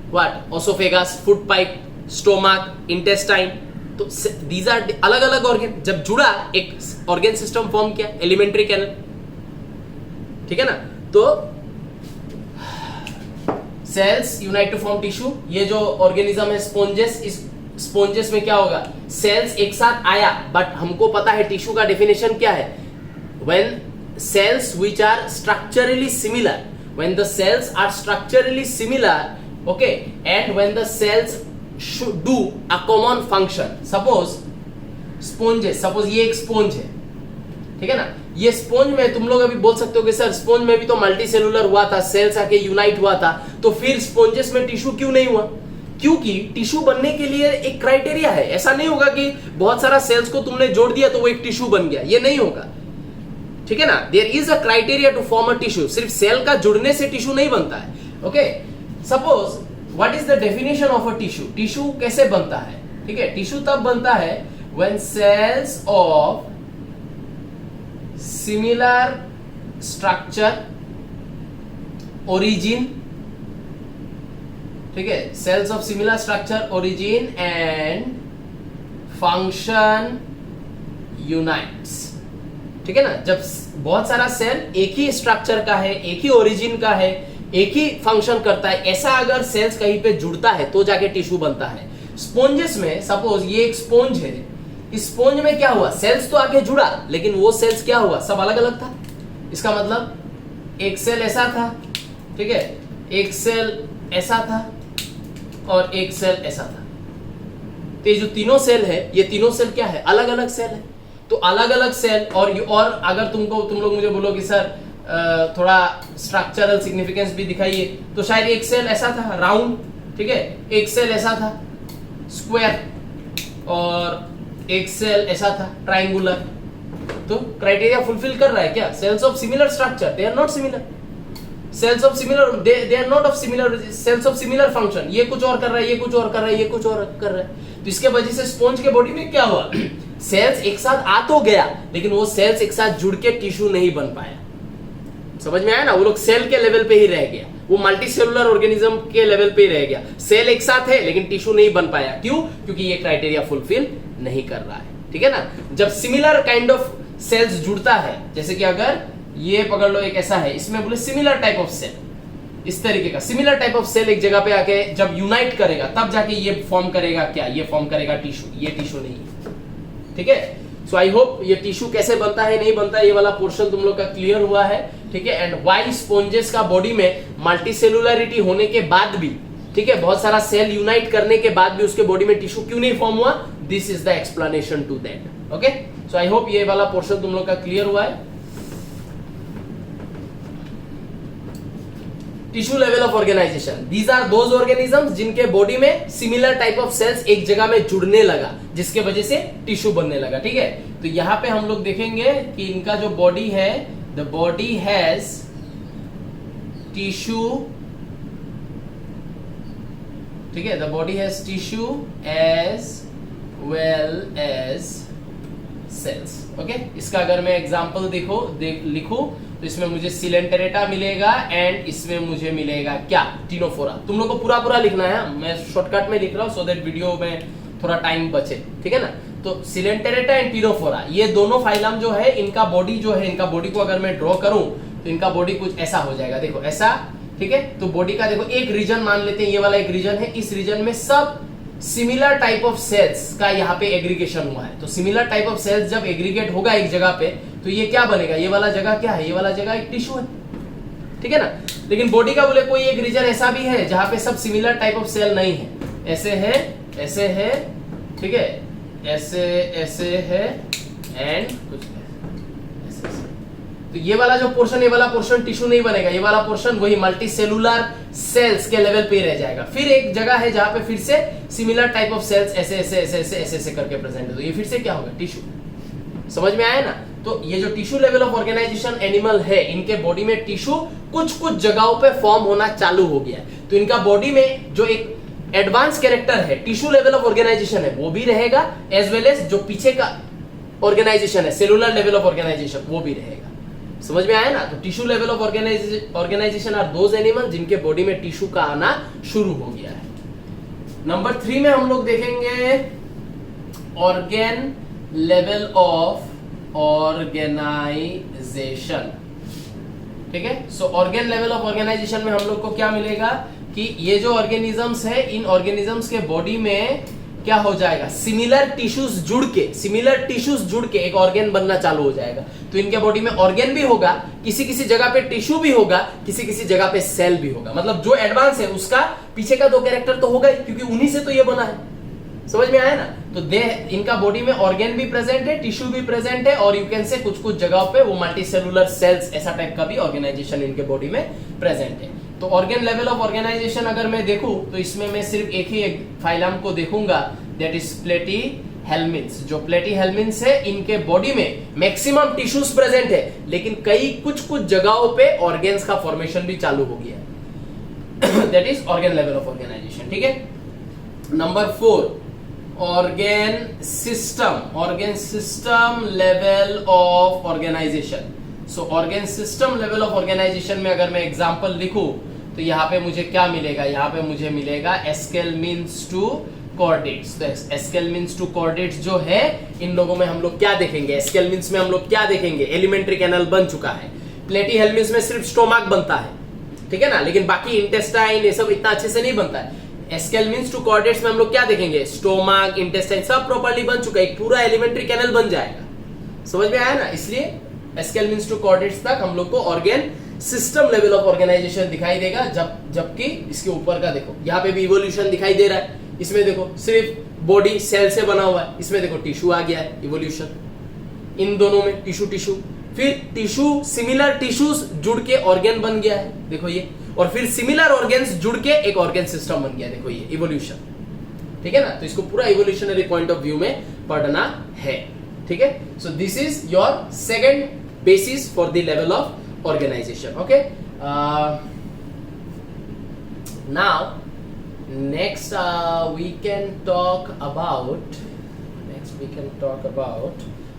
what? Esophagus, food pipe, stomach, intestine. तो these are अलग अलग organ. जब जुड़ा एक organ system form किया, alimentary canal. ठीक है ना? तो cells unite to form tissue. ये जो organism है sponges, इस स्पॉन्जेस में क्या होगा? सेल्स एक साथ आया, बट हमको पता है टिश्यू का डेफिनेशन क्या है? When cells which are structurally similar, when the cells are structurally similar, okay, and when the cells should do a common function. Suppose sponges, suppose ये एक स्पॉन्ज है, ठीक है ना? ये स्पॉन्ज में तुम लोग अभी बोल सकते हो कि सर स्पॉन्ज में भी तो मल्टी सेलुलर हुआ था, सेल्स आके यूनाइट हुआ था, तो फिर स्पॉन्जेस में टिश्यू क्यों नहीं हुआ? क्योंकि टिश्यू बनने के लिए एक क्राइटेरिया है. ऐसा नहीं होगा कि बहुत सारा सेल्स को तुमने जोड़ दिया तो वो एक टिश्यू बन गया, ये नहीं होगा. ठीक है ना? There is a criteria to form a tissue. सिर्फ सेल का जुड़ने से टिश्यू नहीं बनता है. Okay, suppose what is the definition of a tissue? Tissue कैसे बनता है? ठीक है, टिश्यू तब बनता है when cells of similar structure, origin, ठीक है, cells of similar structure, origin and function unites. ठीक है ना? जब बहुत सारा सेल एक ही स्ट्रक्चर का है, एक ही ओरिजिन का है, एक ही फंक्शन करता है, ऐसा अगर सेल्स कहीं पे जुड़ता है तो जाके टिश्यू बनता है. स्पॉन्जेस में सपोज ये एक स्पॉन्ज है, इस स्पॉन्ज में क्या हुआ? सेल्स तो आके जुड़ा, लेकिन वो सेल्स क्या हुआ? सब अलग अलग था. इसका मतलब एक सेल ऐसा था, ठीक है, एक सेल ऐसा था और एक सेल ऐसा था. तो ये जो तीनों सेल है, ये तीनों सेल क्या है? अलग अलग सेल है. तो अलग अलग सेल और अगर तुम लोग मुझे बोलो कि सर थोड़ा स्ट्रक्चरल सिग्निफिकेंस भी दिखाइए, तो शायद एक सेल ऐसा था राउंड, ठीक है, एक सेल ऐसा था स्क्वायर और एक सेल ऐसा था ट्रायंगुलर. तो क्राइटेरिया फुलफिल कर रहा है क्या? Cells of similar structure, they are not similar. Cells of similar, they are not of similar, cells of similar function. ये कुछ और कर रहा है, ये कुछ और कर रहा है, ये कुछ और कर रहा है. तो इसके वजह से स्पॉन्ज के बॉडी में क्या हुआ? सेल्स एक साथ आ तो गया, लेकिन वो सेल्स एक साथ जुड़ के टिश्यू नहीं बन पाया. समझ में आया ना? वो लोग सेल के लेवल पे ही रह गया, वो मल्टी सेलुलर ऑर्गेनिज्म के लेवल पे ही रह गया. सेल एक साथ है लेकिन टिश्यू नहीं बन पाया. क्यों? क्योंकि ये क्राइटेरिया फुलफिल नहीं कर रहा है. ठीक है ना? जब सिमिलर काइंड ऑफ सेल्स जुड़ता है, जैसे कि अगर ये पकड़ लो, एक ऐसा है, इसमें बोले सिमिलर टाइप ऑफ सेल, इस तरीके का सिमिलर टाइप ऑफ सेल एक जगह पे आके जब यूनाइट करेगा, तब जाके ये फॉर्म करेगा क्या? ये फॉर्म करेगा टिश्यू. ये टिश्यू नहीं है. ठीक है? सो आई होप ये टिश्यू कैसे बनता है, नहीं बनता है, ये वाला पोर्शन तुम लोग का क्लियर हुआ है. ठीक है? एंड व्हाई स्पॉन्जेस का बॉडी में मल्टी सेलुलरिटी होने के बाद भी, ठीक है, बहुत सारा सेल यूनाइट करने के बाद भी उसके बॉडी में टिश्यू क्यों नहीं फॉर्म हुआ? This is the explanation to that. Okay, so I hope ये वाला पोर्शन तुम लोग का क्लियर हुआ है. Tissue level of organisation, these are those organisms जिनके बॉडी में सिमिलर टाइप ऑफ सेल्स एक जगह में जुड़ने लगा, जिसके वजह से टिश्यू बनने लगा. ठीक है? तो यहां पे हम लोग देखेंगे कि इनका जो बॉडी है, द बॉडी हैज टिश्यू ठीक है, the body has tissue as well as cells. Okay, इसका अगर मैं एग्जांपल लिखूं तो इसमें मुझे सिलेंटेरेटा मिलेगा एंड इसमें मुझे मिलेगा क्या, टिनोफोरा। तुम लोग को पूरा पूरा लिखना है, मैं शॉर्टकट में लिख रहा हूं सो दैट वीडियो में थोड़ा टाइम बचे, ठीक है ना। तो सिलेंटेरेटा एंड टिनोफोरा ये दोनों फाइलम जो है, इनका बॉडी जो है, इनका बॉडी को अगर मैं ड्रॉ करूं तो इनका बॉडी कुछ ऐसा हो जाएगा, देखो ऐसा, ठीक है। तो बॉडी का देखो एक रीजन मान लेते हैं, ये वाला एक रीजन है, इस रीजन में सब सिमिलर टाइप ऑफ सेल्स का यहाँ पे एग्रीगेशन हुआ है। तो सिमिलर टाइप ऑफ सेल्स जब एग्रीगेट होगा एक जगह पे तो ये क्या बनेगा, ये वाला जगह क्या है, ये वाला जगह एक टिश्यू है, ठीक है ना। लेकिन बॉडी का बोले कोई एक रीजन ऐसा भी है जहां पे सब सिमिलर टाइप ऑफ सेल नहीं है, ऐसे है, ठीक है, ऐसे है एंड कुछ ऐसे। तो ये वाला जो पोर्शन, ये वाला पोर्शन टिश्यू नहीं बनेगा, ये वाला पोर्शन वही मल्टी सेलुलर सेल्स के लेवल पे रह जाएगा। फिर एक जगह है जहां पे फिर से सिमिलर टाइप ऑफ सेल्स ऐसे करके प्रेजेंट है, तो ये फिर से क्या होगा, टिश्यू। समझ में आया ना। तो ये जो tissue level of organisation animal है, इनके बॉडी में टिश्यू कुछ जगहों पे फॉर्म होना चालू हो गया है। तो इनका बॉडी में जो एक एडवांस कैरेक्टर है, टिश्यू लेवल ऑफ ऑर्गेनाइजेशन है, वो भी रहेगा, एज वेल एज जो पीछे का ऑर्गेनाइजेशन है, सेलुलर लेवल ऑफ ऑर्गेनाइजेशन, वो भी रहेगा। समझ में आया ना। तो tissue level of organisation are those animal जिनके बॉडी में टिश्यू का आना शुरू हो गया है। नंबर 3 में हम लोग देखेंगे ऑर्गेन लेवल ऑफ ऑर्गेनाइजेशन, ठीक है। सो ऑर्गेन लेवल ऑफ ऑर्गेनाइजेशन में हम लोग को क्या मिलेगा कि ये जो ऑर्गेनिजम्स है, इन ऑर्गेनिजम्स के बॉडी में क्या हो जाएगा, सिमिलर टिश्यूज जुड़ के एक ऑर्गेन बनना चालू हो जाएगा। तो इनके बॉडी में ऑर्गेन भी होगा, किसी जगह पे टिश्यू भी होगा, किसी जगह पे सेल भी होगा। मतलब जो एडवांस है उसका पीछे का 2 कैरेक्टर तो होगा ही, क्योंकि उन्हीं से तो ये बना है। समझ में आया ना। तो इनका बॉडी में ऑर्गेन भी प्रेजेंट है, टिश्यू भी प्रेजेंट है, और यू कैन से कुछ जगहों पे वो मल्टी सेलुलर सेल्स ऐसा टाइप का भी ऑर्गेनाइजेशन इनके बॉडी में प्रेजेंट है। तो ऑर्गेन लेवल ऑफ ऑर्गेनाइजेशन अगर मैं देखूं तो इसमें मैं सिर्फ एक ही फाइलम को देखूंगा, दैट इज प्लेटीहेल्मिन्थ्स। जो प्लेटीहेल्मिन्थ्स है, इनके बॉडी में मैक्सिमम टिश्यूज प्रेजेंट है, लेकिन कुछ जगहों पे ऑर्गेन्स का फॉर्मेशन भी चालू हो गया है। That is organ level of organisation, ठीक है। Number 4 organ system level of organisation. So organ system level of organisation में अगर मैं एग्जांपल लिखूं तो यहाँ पे मुझे क्या मिलेगा, यहाँ पे मुझे मिलेगा एस्केलमिन्स टू कॉर्डेट्स। तो एस्केलमिन्स टू कॉर्डेट्स जो है, इन लोगों में हम लोग क्या देखेंगे, एस्केलमिन्स में हम लोग क्या देखेंगे, एलिमेंट्री कैनल बन चुका है। प्लेटीहेल्मिन्स में सिर्फ स्टोमक बनता है, ठीक है ना, लेकिन बाकी इंटेस्टाइन ये सब इतना अच्छे से नहीं बनता है। एस्केलमिन्स टू कॉर्डेट्स में हम लोग क्या देखेंगे, स्टोमक, इंटेस्टाइन सब प्रॉपर्ली बन चुका है, एक पूरा एलिमेंट्री कैनल बन जाएगा। समझ में आया ना। इसलिए एस्केलमिन्स टू कॉर्डेट्स तक हम लोग को organ system level of organisation दिखाई देगा, जबकि इसके ऊपर का देखो, यहाँ पे भी इवोल्यूशन दिखाई दे रहा है। इसमें देखो सिर्फ बॉडी सेल से बना हुआ है, इसमें देखो टिश्यू आ गया है, इवोल्यूशन इन दोनों में, टिश्यू फिर टिश्यू, सिमिलर टिश्यूज जुड़ के ऑर्गेन बन गया है, देखो ये, और फिर सिमिलर ऑर्गेन्स जुड़ के एक ऑर्गेन सिस्टम बन गया, देखो ये इवोल्यूशन, ठीक है ना। तो इसको पूरा इवोल्यूशनरी पॉइंट ऑफ व्यू में पढ़ना है, ठीक है। सो this is your second basis for the level of organization. Okay, now next we can talk about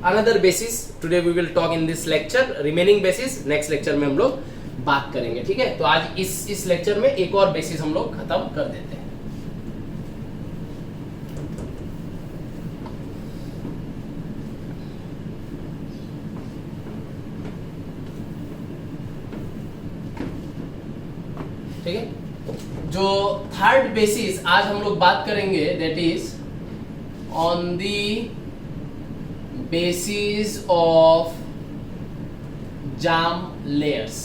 another basis. Today we will talk in this lecture, remaining basis next lecture में हम लोग बात करेंगे, ठीक है। तो आज इस लेक्चर में एक और बेसिस हम लोग खत्म कर देते हैं। ठीक है, जो थर्ड बेसिस आज हम लोग बात करेंगे, that is on the basis of jam layers,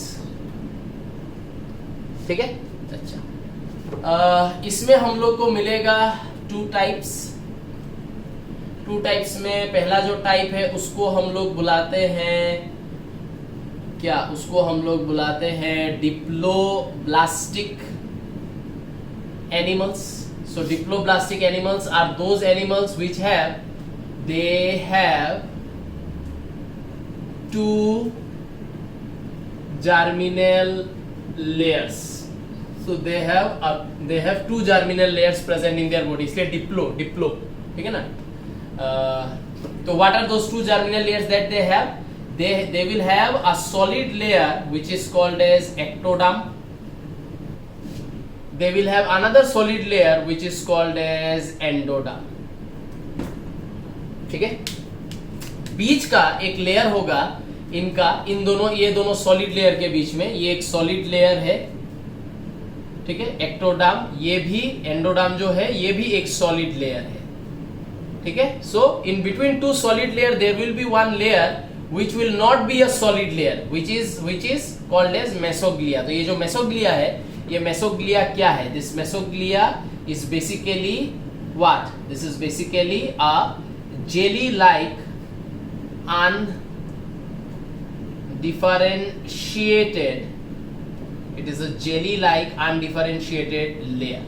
ठीक है। अच्छा, इसमें हम लोग को मिलेगा 2 टाइप्स में पहला जो टाइप है उसको हम लोग बुलाते हैं क्या, उसको हम लोग बुलाते हैं diploblastic animals. So diploblastic animals are those animals which have 2 germinal layers, So they have two germinal layers present in their body, इसलिए डिप्लो, ठीक है ना. तो what are those two germinal layers that they have? They will have a solid layer which is called as ectoderm. They will have another solid layer which is called as endoderm. ठीक है. बीच का एक layer होगा इनका, ये दोनों solid layer के बीच में, ये एक सॉलिड लेयर है, ठीक है, एक्टोडर्म. ये भी एंडोडर्म जो है ये भी एक सॉलिड लेयर है, ठीक है. So in between two solid layer there will be one layer which will not be a solid layer, which is called as mesoglia. तो ये जो mesoglia है, ये mesoglia क्या है? This mesoglia is basically what? This is basically a jelly-like undifferentiated. It is a jelly-like undifferentiated layer.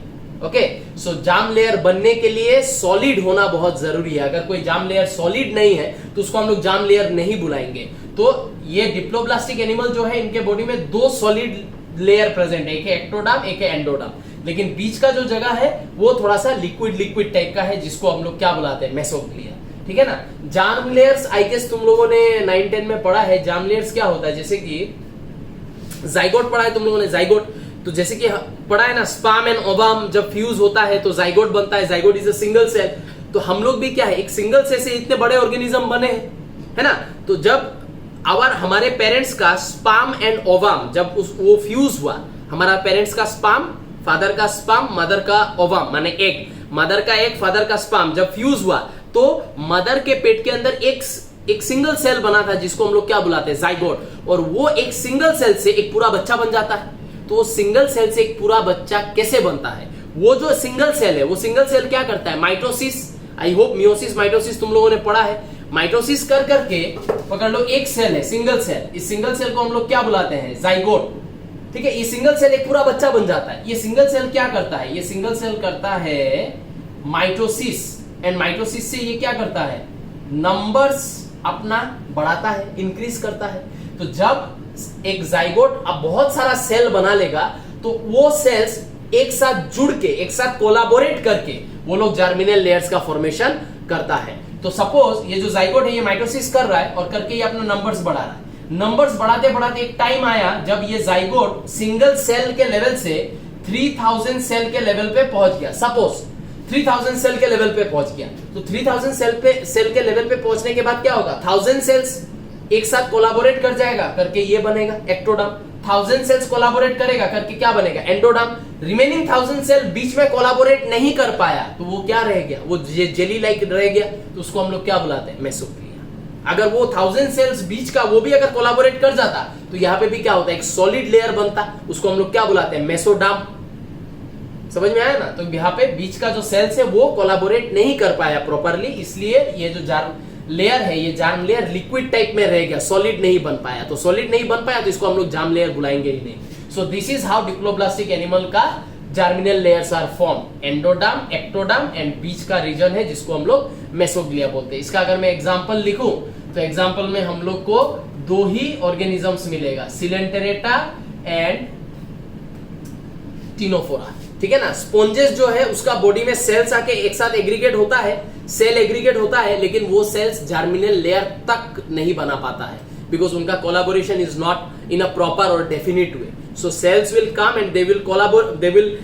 Okay. So jam layer बनने के लिए सॉलिड होना बहुत जरूरी है. अगर कोई जाम लेयर सॉलिड नहीं है तो उसको हम लोग जाम लेयर नहीं बुलाएंगे. तो ये डिप्लोब्लास्टिक एनिमल जो है, इनके बॉडी में दो सॉलिड लेयर प्रेजेंट है, एक है एक्टोडर्म, एक है एंडोडर्म. लेकिन बीच का जो जगह है वो थोड़ा सा लिक्विड टाइप का है, जिसको हम लोग क्या बुलाते हैं? मेसोग्लिया. ठीक है ना. जार्म लेयर्स आई गेस तुम लोगों ने 9-10 में पढ़ा है. जार्म लेयर्स क्या होता है? जैसे कि जाइगोट पढ़ा है तुम लोगों ने, जाइगोट. तो जैसे कि पढ़ा है ना, स्पर्म एंड ओवम जब फ्यूज होता है तो जाइगोट बनता है. Zygote is a single cell. तो हम लोग भी क्या है, एक सिंगल सेल से इतने बड़े ऑर्गेनिज्म बने हैं, है ना. तो जब हमारे पेरेंट्स का स्पर्म एंड ओवम जब वो फ्यूज हुआ, हमारा पेरेंट्स का स्पर्म, फादर का स्पर्म, मदर का ओवम माने एग, मदर का एग, फादर का स्पर्म जब फ्यूज हुआ तो मदर के पेट के अंदर एक सिंगल सेल बना था, जिसको हम लोग क्या बुलाते हैं? जाइगोट. और वो एक सिंगल सेल से एक पूरा बच्चा बन जाता है. तो सिंगल सेल से एक पूरा बच्चा कैसे बनता है? वो जो सिंगल सेल है, वो सिंगल सेल क्या करता है? Mitosis, I hope meiosis, mitosis तुम लोगों ने पढ़ा है. माइटोसिस कर करके पकड़ लो, एक सेल है सिंगल सेल. इस सिंगल सेल को हम लोग क्या बुलाते हैं? जाइगोट. ठीक है. ये सिंगल सेल एक पूरा बच्चा बन जाता है. ये सिंगल सेल क्या करता है? ये सिंगल सेल करता है माइटोसिस. एंड माइटोसिस से ये क्या करता है? नंबर्स अपना बढ़ाता है, इंक्रीज करता है. तो जब एक जाइगोट अब बहुत सारा सेल बना लेगा तो वो सेल्स एक साथ जुड़ के, एक साथ कोलाबोरेट करके वो लोग जर्मिनल लेयर्स का फॉर्मेशन करता है. तो सपोज ये जो जाइगोट है ये माइटोसिस कर रहा है और करके ये अपना नंबर्स बढ़ा रहा है. नंबर्स बढ़ाते बढ़ाते एक टाइम आया जब ये जाइगोट सिंगल सेल के लेवल से 3000 सेल के लेवल पे पहुंच गया. सपोज 3000 सेल के लेवल पे पहुंच गया. तो 3000 सेल के लेवल पे पहुंचने के बाद क्या होगा? 1000 सेल्स एक साथ कोलाबोरेट कर जाएगा, करके ये बनेगा एक्टोडर्म. 1000 सेल्स कोलाबोरेट करेगा, करके क्या बनेगा? एंडोडर्म. रिमेनिंग 1000 सेल बीच में कोलाबोरेट नहीं कर पाया तो वो क्या रह गया? वो जेली लाइक रह गया. तो उसको हम लोग क्या बुलाते हैं? मेसोग्लिया. अगर वो 1000 सेल्स बीच का वो भी अगर कोलाबोरेट कर जाता तो यहाँ पे भी क्या होता है? एक सॉलिड लेयर बनता. उसको हम लोग क्या बुलाते हैं? मेसोडर्म. समझ में आया ना. तो यहाँ पे बीच का जो सेल्स है वो कोलाबोरेट नहीं कर पाया प्रॉपरली, इसलिए ये जो जार्म लेयर है, ये जार्म लेयर लिक्विड टाइप में रह गया, सॉलिड नहीं बन पाया. तो सॉलिड नहीं बन पाया तो इसको हम लोग जार्म लेयर बुलाएंगे ही नहीं. So this is how diploblastic animal का germinal layers are form. Endoderm, ectoderm and बीच का रीजन है जिसको हम लोग मेसोग्लिया बोलते हैं. इसका अगर मैं एग्जांपल लिखूं तो एग्जांपल में हम लोग को दो ही ऑर्गेनिजम्स मिलेगा, सिलेंटेरेटा एंड टिनोफोरा. ठीक है ना. स्पॉन्जेस जो है उसका बॉडी में सेल्स आके एक साथ एग्रीगेट होता है, सेल एग्रीगेट होता है, लेकिन वो सेल्स जर्मिनल लेयर तक नहीं बना पाता है बिकॉज उनका collaboration is not in a proper और definite way. So cells will come and they will collaborate, they will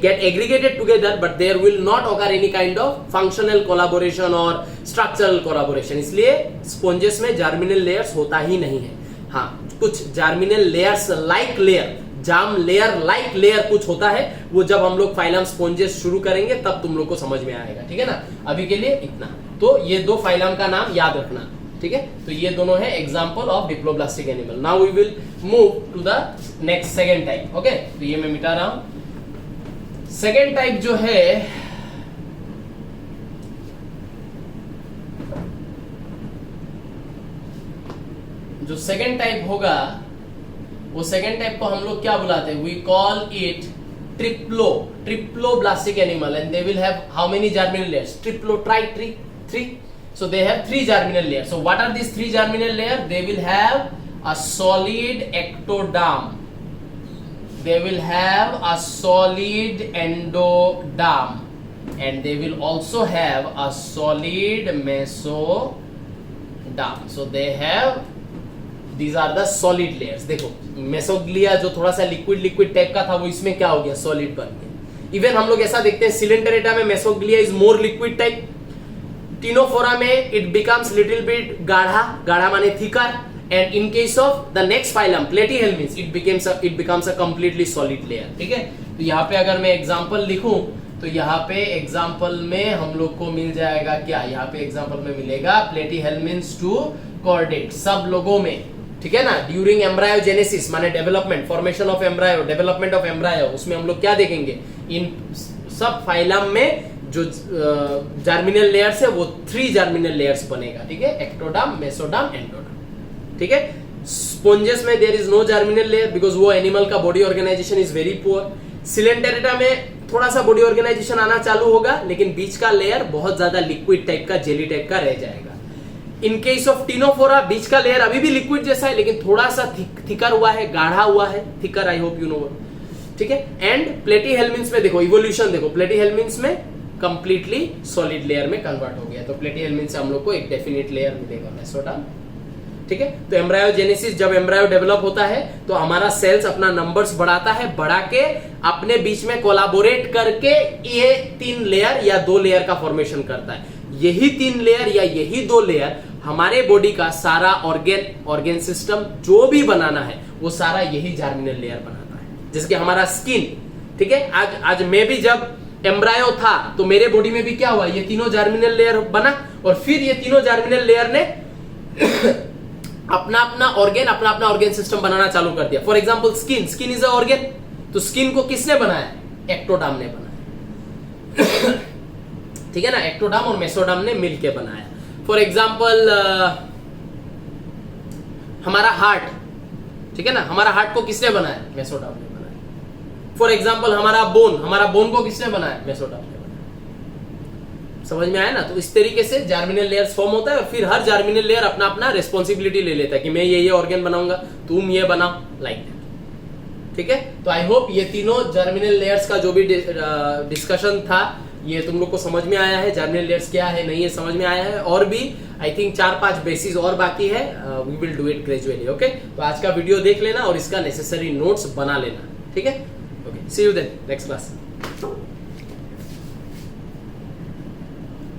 get aggregated together, but there will not occur any kind of functional collaboration और structural collaboration. इसलिए sponges में germinal layers होता ही नहीं है. हाँ, कुछ germinal layers like layer, germ layer like layer कुछ होता है, वो जब हम लोग फाइलम स्पॉन्जेस शुरू करेंगे तब तुम लोग को समझ में आएगा. ठीक है ना. अभी के लिए इतना. तो ये दो फाइलम का नाम याद रखना. ठीक है. तो ये दोनों है example of diploblastic animal. Now we will move to the next second type. Okay. तो ये मैं मिटा रहा हूं. सेकंड टाइप जो है जो सेकंड टाइप होगा वो सेकंड टाइप को हम लोग क्या बुलाते हैं? We call it triploblastic animal and they will have how many germinal layers? Triplo, tri, three. So they have 3 germinal layers. So what are these 3 germinal layers? They will have a solid ectoderm. they will have a solid endoderm and they will also have a solid mesoderm. So they have, these are the solid layers. देखो mesoglea जो थोड़ा सा liquid type का था वो इसमें क्या हो गया, सॉलिड बन गया. इवन हम लोग ऐसा देखते हैं सिलेंडरेटा में mesoglea is more liquid type, Ctenophora में इट बिकम्स लिटिल बिट गाढ़ा माने thicker, and in case of the next phylum platyhelminths it becomes a completely solid layer. ठीक है, तो यहाँ पे अगर मैं एग्जांपल लिखूं तो यहाँ पे एग्जांपल में हम लोग को मिल जाएगा क्या, यहाँ पे एग्जांपल में मिलेगा प्लेटीहेल्मिन्थ्स टू कॉर्डेट सब लोगों में. ठीक है ना, ड्यूरिंग एम्ब्रायोजेनेसिस माने development, formation of embryo, development of embryo, उसमें हम लोग क्या देखेंगे, इन सब फाइलम में जो जर्मिनल लेयर्स है वो 3 जर्मिनल लेयर्स बनेगा. ठीक है, एक्टोडर्म, मेसोडर्म, एंडोडर्म. ठीक है, स्पॉन्जेस में there is no germinal layer because वो एनिमल का body organisation is very poor. Coelenterata में थोड़ा सा बॉडी ऑर्गेनाइजेशन आना चालू होगा लेकिन बीच का लेयर बहुत ज्यादा लिक्विड टाइप का, जेली टाइप का रह जाएगा. इन केस ऑफ टिनोफोरा बीच का लेयर अभी भी लिक्विड जैसा है लेकिन थोड़ा सा थिकर हुआ है, गाढ़ा हुआ है, thicker, I hope you know. ठीक है, एंड प्लेटीहेल्मिन्थ्स में देखो इवोल्यूशन देखो, प्लेटीहेल्मिन्थ्स में कंप्लीटली सॉलिड लेयर में कन्वर्ट हो गया. तो प्लेटीहेल्मिन्थ्स से हम लोग को एक डेफिनेट लेयर मिलेगा, मेसोडर्म. ठीक है, तो एम्ब्रायोजेनेसिस जब एम्ब्रायो डेवलप होता है तो हमारा सेल्स अपना नंबर्स बढ़ाता है, बढ़ा के अपने बीच में कोलाबोरेट करके ये 3 लेयर या 2 लेयर का फॉर्मेशन करता है. यही 3 लेयर या यही 2 लेयर हमारे बॉडी का सारा ऑर्गेन सिस्टम जो भी बनाना है वो सारा यही जर्मिनल लेयर बनाता है. जैसे कि हमारा स्किन. ठीक है, आज मैं भी जब एम्ब्रायो था तो मेरे बॉडी में भी क्या हुआ, ये तीनों जर्मिनल लेयर बना और फिर ये तीनों जर्मिनल लेयर ने अपना अपना ऑर्गेन सिस्टम बनाना चालू कर दिया. For example skin is a organ, तो स्किन को किसने बनाया, एक्टोडर्म ने बनाया. ठीक है ना, एक्टोडर्म और मेसोडर्म ने मिलके बनाया. फॉर एग्जांपल हमारा हार्ट, ठीक है ना, हमारा हार्ट को किसने बनाया, मेसोडर्म ने बनाया. फॉर एग्जांपल हमारा बोन को किसने बनाया, मेसोडर्म ने बनाया. समझ में आया ना. तो इस तरीके से जर्मिनल लेयर्स फॉर्म होता है और फिर हर जर्मिनल लेयर अपना अपना रिस्पॉन्सिबिलिटी ले लेता है कि मैं ये ऑर्गन बनाऊंगा, तुम ये बनाओ, लाइक दैट. ठीक है, तो आई होप ये तीनों जर्मिनल लेयर्स का जो भी डिस्कशन था ये तुम लोग को समझ में आया है. जर्मिनल लेयर्स क्या है नहीं है समझ में आया है, और भी आई थिंक 4-5 बेसिस और बाकी है. We will do it gradually. Okay, तो आज का वीडियो देख लेना और इसका नेसेसरी नोट्स बना लेना. ठीक है, okay, see you then next class.